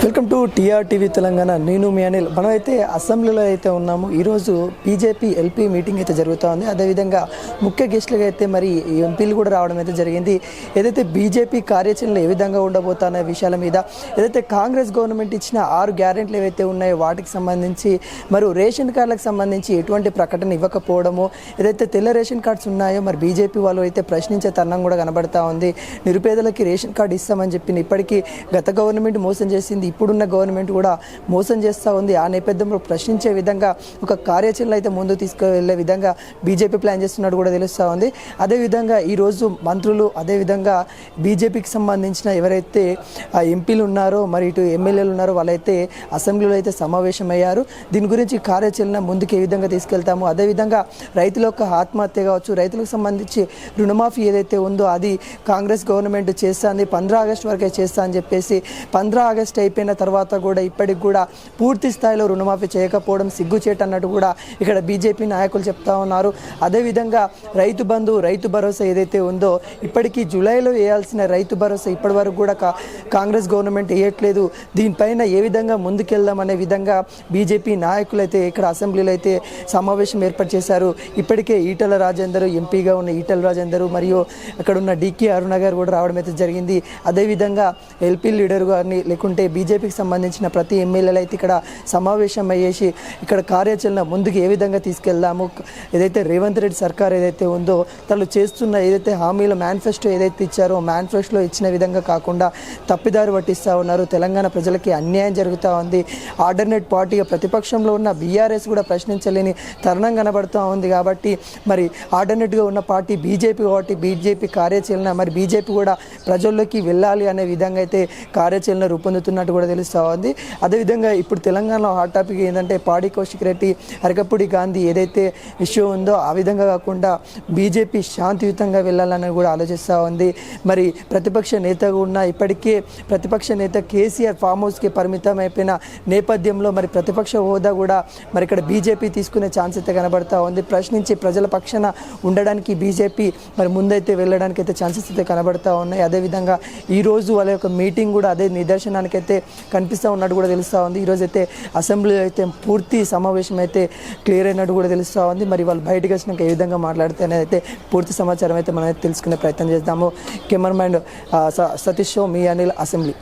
Welcome to TRTV Telangana. నేను మీ అనిల్. మనమైతే అసెంబ్లీలో అయితే ఉన్నాము. ఈరోజు బీజేపీ ఎల్పీ మీటింగ్ అయితే జరుగుతూ ఉంది. అదేవిధంగా ముఖ్య గెస్టులుగా అయితే మరి ఎంపీలు కూడా రావడం అయితే జరిగింది. ఏదైతే బీజేపీ కార్యాచరణలు ఏ విధంగా ఉండబోతున్న విషయాల మీద, ఏదైతే కాంగ్రెస్ గవర్నమెంట్ ఇచ్చిన 6 గ్యారెంట్లు ఏవైతే ఉన్నాయో వాటికి సంబంధించి, మరి రేషన్ కార్డులకు సంబంధించి ఎటువంటి ప్రకటన ఇవ్వకపోవడము, ఏదైతే తెల్ల రేషన్ కార్డ్స్ ఉన్నాయో మరి బీజేపీ వాళ్ళు అయితే ప్రశ్నించే తరుణం కూడా కనబడతా ఉంది. నిరుపేదలకి రేషన్ కార్డు ఇస్తామని చెప్పి ఇప్పటికీ గత గవర్నమెంట్ మోసం చేసింది, ఇప్పుడున్న గవర్నమెంట్ కూడా మోసం చేస్తూ ఉంది. ఆ నేపథ్యంలో ప్రశ్నించే విధంగా ఒక కార్యాచరణ అయితే ముందుకు తీసుకువెళ్ళే విధంగా బీజేపీ ప్లాన్ చేస్తున్నట్టు కూడా తెలుస్తూ ఉంది. అదేవిధంగా ఈరోజు మంత్రులు, అదేవిధంగా బీజేపీకి సంబంధించిన ఎవరైతే ఎంపీలు ఉన్నారో మరి ఇటు ఎమ్మెల్యేలు ఉన్నారో వాళ్ళైతే అసెంబ్లీలో అయితే సమావేశమయ్యారు. దీని గురించి కార్యాచరణ ముందుకు ఏ విధంగా తీసుకెళ్తాము, అదేవిధంగా రైతుల యొక్క ఆత్మహత్య కావచ్చు, రైతులకు సంబంధించి రుణమాఫీ ఏదైతే ఉందో అది కాంగ్రెస్ గవర్నమెంట్ చేస్తుంది, 15 ఆగస్టు వరకే చేస్తా అని చెప్పేసి 15 ఆగస్టు అయిపోయిన తర్వాత కూడా ఇప్పటికి కూడా పూర్తి స్థాయిలో రుణమాఫీ చేయకపోవడం సిగ్గుచేటు అన్నట్టు కూడా ఇక్కడ బీజేపీ నాయకులు చెప్తా ఉన్నారు. అదేవిధంగా రైతు బంధు, రైతు భరోసా ఏదైతే ఉందో ఇప్పటికీ జూలైలో వేయాల్సిన రైతు భరోసా ఇప్పటి వరకు కూడా కాంగ్రెస్ గవర్నమెంట్ వేయట్లేదు. దీనిపైన ఏ విధంగా ముందుకెళ్దాం అనే విధంగా బీజేపీ నాయకులు అయితే ఇక్కడ అసెంబ్లీలో అయితే సమావేశం ఏర్పాటు చేశారు. ఇప్పటికే ఈటెల రాజేందర్, ఎంపీగా ఉన్న ఈటెల రాజేందర్ మరియు అక్కడ ఉన్న డికే అరుణ గారు కూడా రావడం అయితే జరిగింది. అదేవిధంగా ఎల్పీ లీడర్ గారిని లేకుంటే బీజేపీకి సంబంధించిన ప్రతి ఎమ్మెల్యేలు అయితే ఇక్కడ సమావేశం అయ్యేసి ఇక్కడ కార్యాచరణ ముందుకు ఏ విధంగా తీసుకెళ్దాము, ఏదైతే రేవంత్ రెడ్డి సర్కార్ ఏదైతే ఉందో తను చేస్తున్న ఏదైతే హామీల మేనిఫెస్టో ఏదైతే ఇచ్చారో మేనిఫెస్టోలో ఇచ్చిన విధంగా కాకుండా తప్పిదారి పట్టిస్తూ ఉన్నారు. తెలంగాణ ప్రజలకి అన్యాయం జరుగుతూ ఉంది. ఆల్టర్నేట్ పార్టీగా ప్రతిపక్షంలో ఉన్న బీఆర్ఎస్ కూడా ప్రశ్నించలేని తరుణం కనబడుతూ ఉంది. కాబట్టి మరి ఆల్టర్నేట్గా ఉన్న పార్టీ బీజేపీ, కాబట్టి బీజేపీ కార్యాచరణ మరి బీజేపీ కూడా ప్రజల్లోకి వెళ్ళాలి అనే విధంగా అయితే కార్యాచరణ రూపొందుతున్నట్టు కూడా తెలుస్తూ ఉంది. అదేవిధంగా ఇప్పుడు తెలంగాణలో హాట్ టాపిక్ ఏంటంటే పాడి కౌశిక్ రెడ్డి, అరకపూడి గాంధీ ఏదైతే ఇష్యూ ఉందో ఆ విధంగా కాకుండా బీజేపీ శాంతియుతంగా వెళ్ళాలని కూడా ఆలోచిస్తూ ఉంది. మరి ప్రతిపక్ష నేతగా ఉన్న ఇప్పటికే ప్రతిపక్ష నేత కేసీఆర్ ఫామ్ హౌస్కి పరిమితం అయిపోయిన నేపథ్యంలో మరి ప్రతిపక్ష హోదా కూడా మరి ఇక్కడ బీజేపీ తీసుకునే ఛాన్స్ అయితే కనబడతా ఉంది. ప్రశ్నించి ప్రజల పక్షాన ఉండడానికి బీజేపీ మరి ముందైతే వెళ్ళడానికి అయితే ఛాన్సెస్ అయితే కనబడతా ఉన్నాయి. అదేవిధంగా ఈరోజు వాళ్ళ యొక్క మీటింగ్ కూడా అదే నిదర్శనానికి అయితే కనిపిస్తూ ఉన్నట్టు కూడా తెలుస్తూ ఉంది. ఈరోజు అయితే అసెంబ్లీలో అయితే పూర్తి సమావేశం అయితే క్లియర్ అయినట్టు కూడా తెలుస్తూ ఉంది. మరి వాళ్ళు బయటకు వచ్చినాక ఏ విధంగా మాట్లాడితే అనేది అయితే పూర్తి సమాచారం అయితే మనం తెలుసుకునే ప్రయత్నం చేద్దాము. కెమెరామ్యాన్ సతీష్, మీ అనిల్, అసెంబ్లీ.